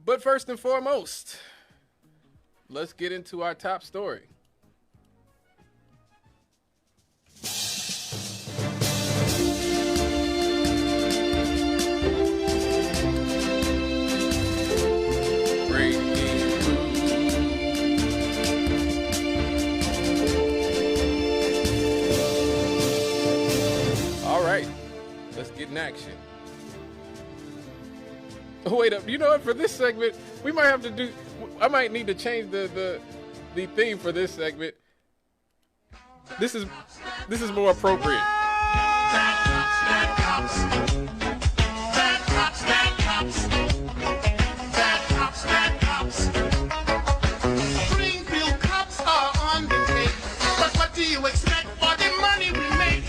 But first and foremost, let's get into our top story. All right, let's get in action. Oh, wait up. You know what? For this segment, we might have to do. I might need to change the theme for this segment. This is more appropriate. Greenfield cops are on the take. But what do you expect for the money we make?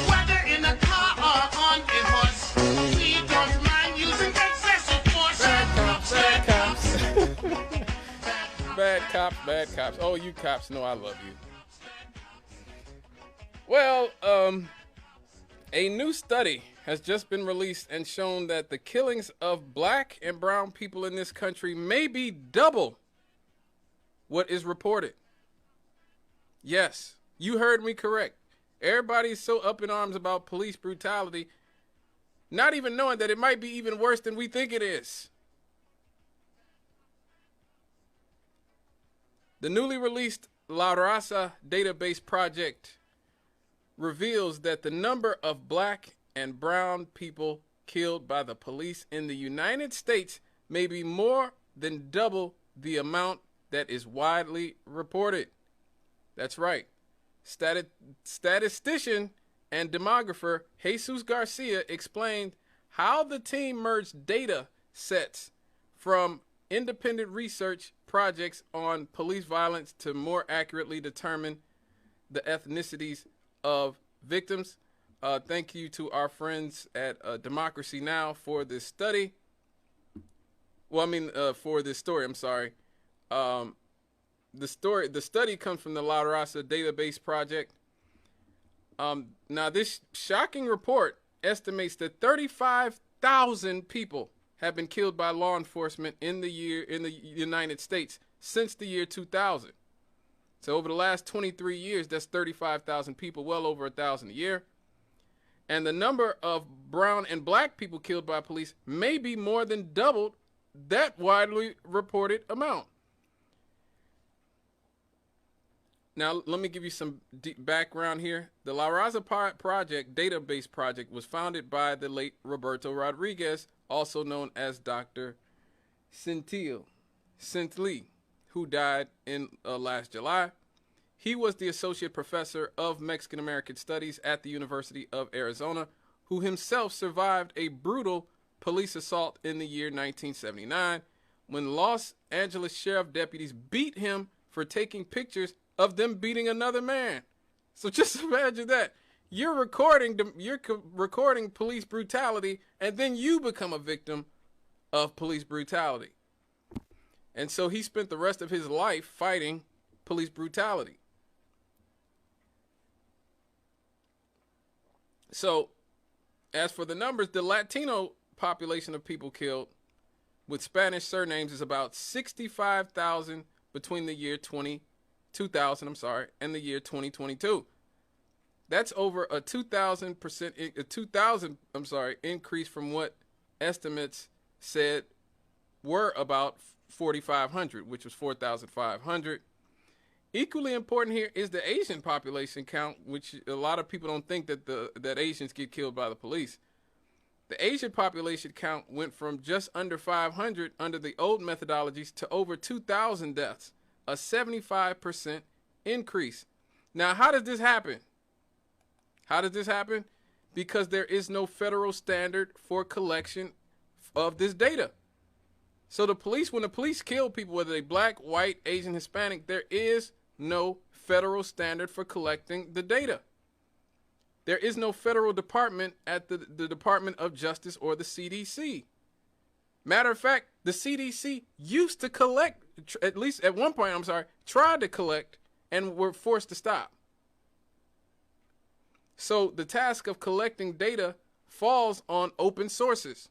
Whether in a car or on a horse, we don't mind using excessive force. Bad cops. Bad cops. Oh, you cops know I love you. Well, a new study has just been released and shown that the killings of black and brown people in this country may be double what is reported. Yes, you heard me correct. Everybody's so up in arms about police brutality, not even knowing that it might be even worse than we think it is. The newly released Raza Database Project reveals that the number of black and brown people killed by the police in the United States may be more than double the amount that is widely reported. That's right. Statistician and demographer Jesus Garcia explained how the team merged data sets from independent research projects on police violence to more accurately determine the ethnicities of victims. Thank you to our friends at Democracy Now! For this study. For this story, I'm sorry. The study comes from the Raza Database Project. Now, this shocking report estimates that 35,000 people have been killed by law enforcement in the United States since the year 2000. So over the last 23 years, that's 35,000 people, well over 1,000 a year. And the number of brown and black people killed by police may be more than doubled that widely reported amount. Now, let me give you some background here. The Raza Database Project was founded by the late Roberto Rodriguez, also known as Dr. Centile, who died in last July. He was the associate professor of Mexican American Studies at the University of Arizona, who himself survived a brutal police assault in the year 1979 when Los Angeles sheriff deputies beat him for taking pictures of them beating another man. So just imagine that. You're recording police brutality, and then you become a victim of police brutality. And so he spent the rest of his life fighting police brutality. So, as for the numbers, the Latino population of people killed with Spanish surnames is about 65,000 between the year 2000 and the year 2022. That's over a 2,000% increase from what estimates said were about 4,500, which was 4,500. Equally important here is the Asian population count, which a lot of people don't think that Asians get killed by the police. The Asian population count went from just under 500 under the old methodologies to over 2,000 deaths, a 75% increase. Now, how does this happen? Because there is no federal standard for collection of this data. So when the police kill people, whether they black, white, Asian, Hispanic, there is no federal standard for collecting the data. There is no federal department at the Department of Justice or the CDC. Matter of fact, the CDC used to collect, at least at one point, tried to collect and were forced to stop. So the task of collecting data falls on open sources.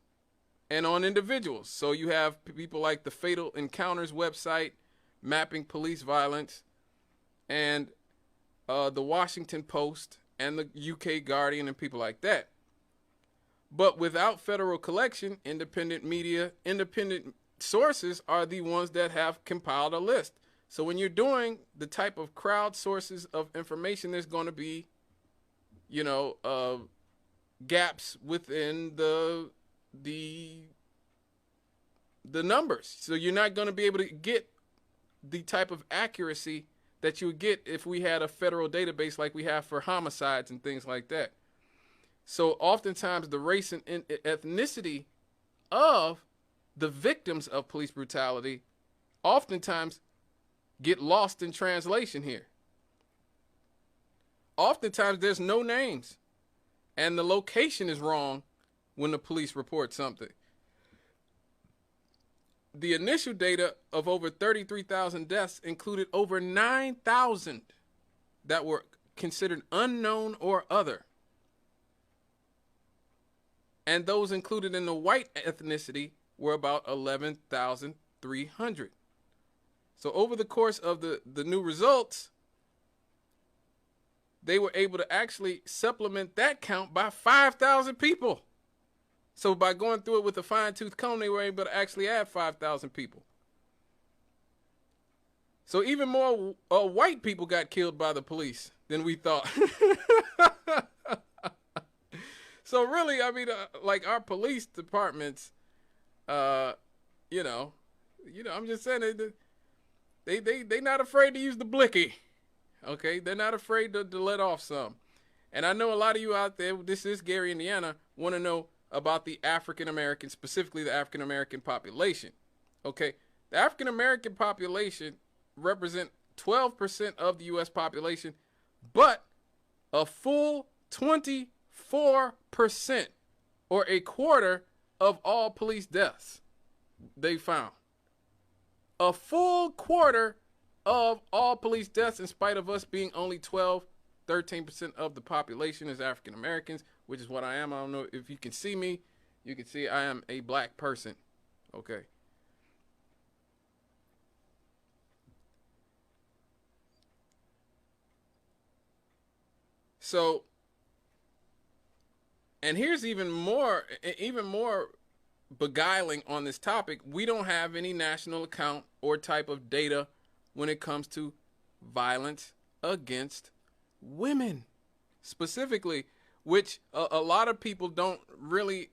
and on individuals. So you have people like the Fatal Encounters website, Mapping Police Violence, and the Washington Post, and the UK Guardian, and people like that. But without federal collection, independent media, independent sources are the ones that have compiled a list. So when you're doing the type of crowd sources of information, there's going to be, gaps within the numbers. So you're not going to be able to get the type of accuracy that you would get if we had a federal database like we have for homicides and things like that. So oftentimes the race and ethnicity of the victims of police brutality oftentimes get lost in translation here. Oftentimes there's no names, and the location is wrong when the police report something. The initial data of over 33,000 deaths included over 9,000 that were considered unknown or other. And those included in the white ethnicity were about 11,300. So over the course of the new results, they were able to actually supplement that count by 5,000 people. So by going through it with a fine-tooth comb, they were able to actually add 5,000 people. So even more white people got killed by the police than we thought. So really, I mean, like our police departments, I'm just saying they not afraid to use the blicky. Okay, they're not afraid to let off some. And I know a lot of you out there, this is Gary, Indiana, want to know about the African American, specifically the African American population. Okay, the African American population represent 12% of the U.S. population, but a full 24%, or a quarter of all police deaths they found. A full quarter of all police deaths, in spite of us being only 13% of the population is African Americans, which is what I am. I don't know if you can see me. You can see I am a black person. Okay. So, and here's even more beguiling on this topic. We don't have any national account or type of data when it comes to violence against women specifically, which a lot of people don't really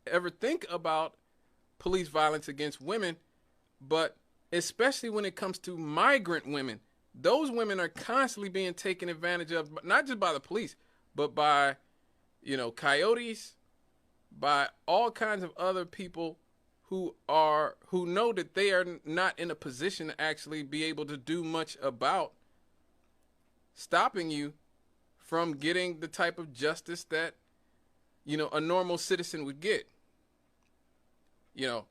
ever think about police violence against women, but especially when it comes to migrant women. Those women are constantly being taken advantage of, not just by the police, but by, coyotes, by all kinds of other people who know that they are not in a position to actually be able to do much about stopping you from getting the type of justice that, a normal citizen would get. And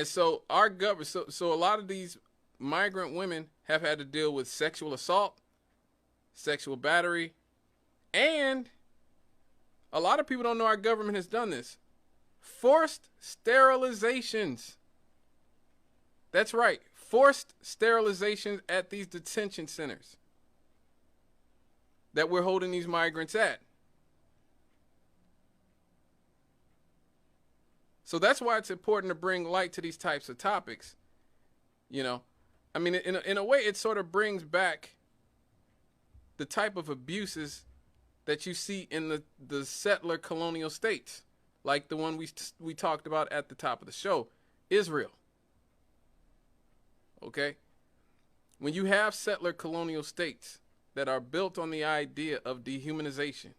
so our government, so a lot of these migrant women have had to deal with sexual assault, sexual battery, and a lot of people don't know our government has done this. Forced sterilizations. That's right. Forced sterilizations at these detention centers that we're holding these migrants at. So that's why it's important to bring light to these types of topics. I mean, in a way, it sort of brings back the type of abuses that you see in the settler colonial states, like the one we talked about at the top of the show, Israel. Okay? When you have settler colonial states that are built on the idea of dehumanization,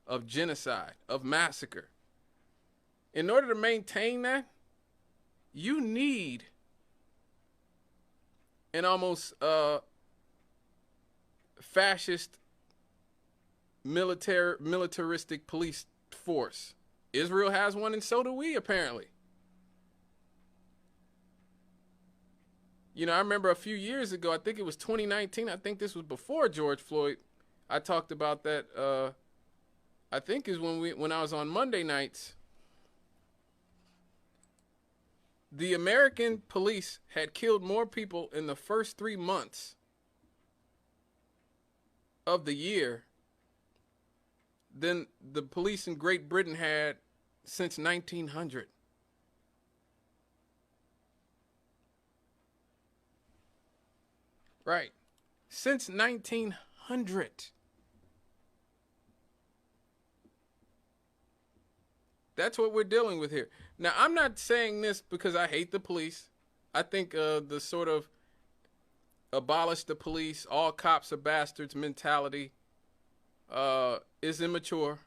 of genocide, of massacre, in order to maintain that, you need an almost fascist militaristic police force. Israel has one, and so do we, apparently. I remember a few years ago, I think it was 2019, I think this was before George Floyd, I talked about that, I think is when I was on Monday nights, The American police had killed more people in the first 3 months of the year than the police in Great Britain had since 1900. Right. Since 1900. That's what we're dealing with here. Now, I'm not saying this because I hate the police. I think the sort of abolish the police, all cops are bastards mentality is immature.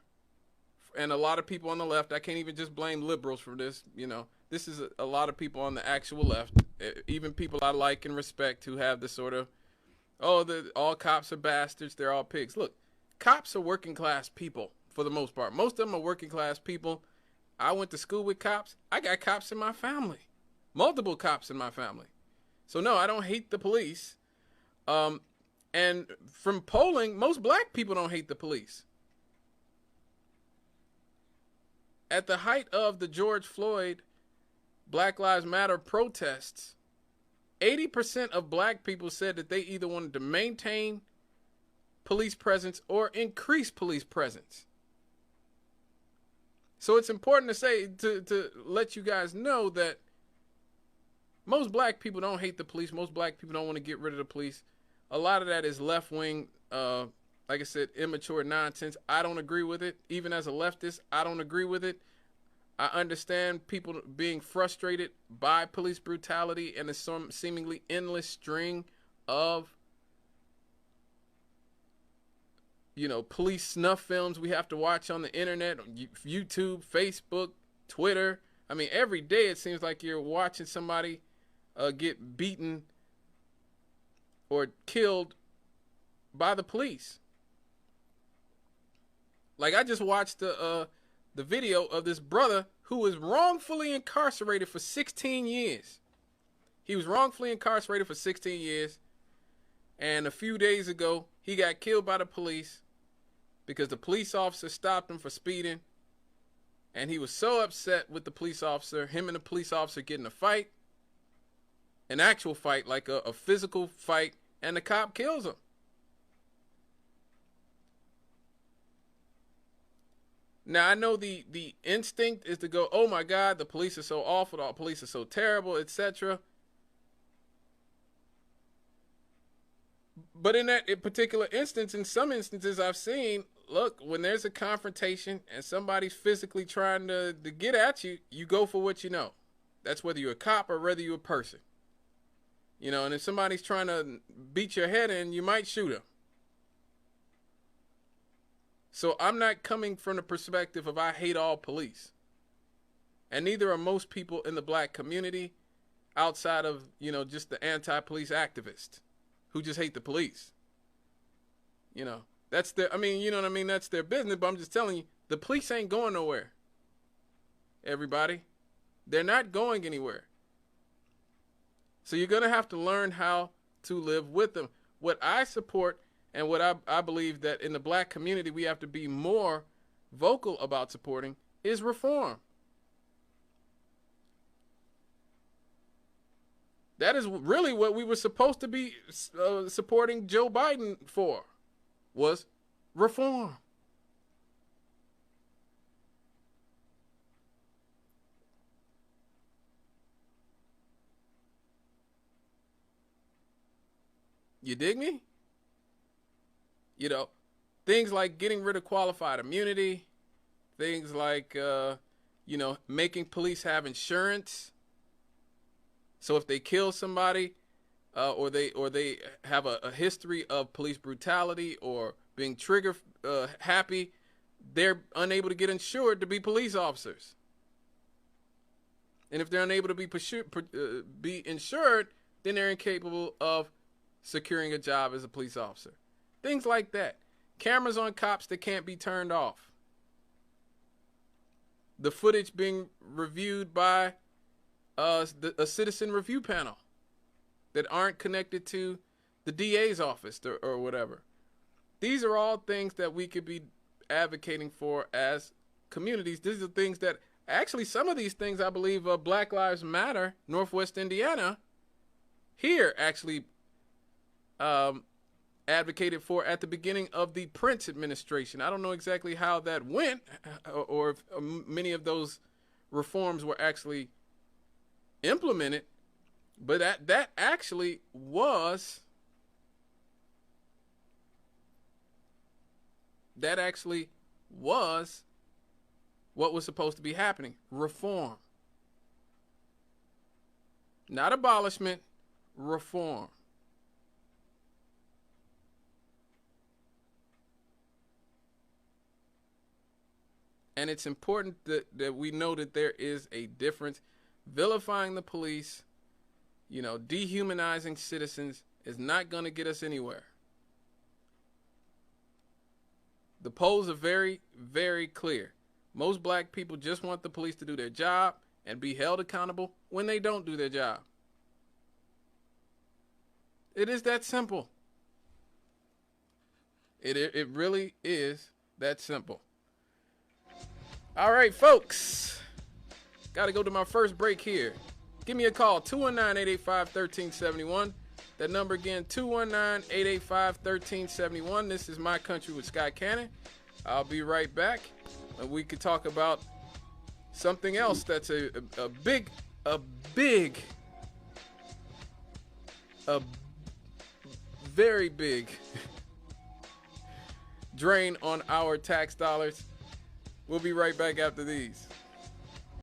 And a lot of people on the left, I can't even just blame liberals for this, you know. This is a lot of people on the actual left, even people I like and respect who have this sort of, oh, all cops are bastards, they're all pigs. Look, cops are working class people for the most part. Most of them are working class people. I went to school with cops. I got cops in my family, multiple cops in my family. So no, I don't hate the police. And from polling, most black people don't hate the police. At the height of the George Floyd Black Lives Matter protests, 80% of black people said that they either wanted to maintain police presence or increase police presence. So it's important to say, to let you guys know that most black people don't hate the police. Most black people don't want to get rid of the police. A lot of that is left-wing, like I said, immature nonsense. I don't agree with it. Even as a leftist, I don't agree with it. I understand people being frustrated by police brutality and the seemingly endless string of, you know, police snuff films we have to watch on the internet, YouTube, Facebook, Twitter. I mean, every day it seems like you're watching somebody get beaten or killed by the police. Like, I just watched the video of this brother who was wrongfully incarcerated for 16 years. He was wrongfully incarcerated for 16 years. And a few days ago, he got killed by the police because the police officer stopped him for speeding. And he was so upset with the police officer, him and the police officer getting a fight, an actual fight, like a physical fight, and the cop kills him. Now, I know the instinct is to go, oh my God, the police are so awful, the police are so terrible, etc. But in that particular instance, in some instances I've seen, look, when there's a confrontation and somebody's physically trying to get at you, you go for what you know. That's whether you're a cop or whether you're a person. You know, and if somebody's trying to beat your head in, you might shoot them. So I'm not coming from the perspective of I hate all police. And neither are most people in the black community outside of, you know, just the anti-police activists who just hate the police. You know, that's their, I mean, you know what I mean? That's their business, but I'm just telling you, the police ain't going nowhere. Everybody. They're not going anywhere. So you're going to have to learn how to live with them. What I support and what I believe that in the black community we have to be more vocal about supporting is reform. That is really what we were supposed to be supporting Joe Biden for, was reform. You dig me? You know, things like getting rid of qualified immunity, things like, you know, making police have insurance. So if they kill somebody or they have a history of police brutality or being trigger happy, they're unable to get insured to be police officers. And if they're unable to be insured, then they're incapable of securing a job as a police officer. Things like that. Cameras on cops that can't be turned off. The footage being reviewed by a citizen review panel that aren't connected to the DA's office or whatever. These are all things that we could be advocating for as communities. These are things that Actually, some of these things, I believe, Black Lives Matter, Northwest Indiana, here actually advocated for at the beginning of the Prince administration. I don't know exactly how that went, or if many of those reforms were actually implemented, but that actually was what was supposed to be happening. Reform. Not abolishment, reform. And it's important that we know that there is a difference. Vilifying the police, dehumanizing citizens is not going to get us anywhere. The polls are very, very clear. Most black people just want the police to do their job and be held accountable when they don't do their job. It is that simple. It really is that simple. All right, folks. Got to go to my first break here. Give me a call, 219-885-1371. That number again, 219-885-1371. This is My Country with Scott Cannon. I'll be right back, and we could talk about something else that's a very big drain on our tax dollars. We'll be right back after these.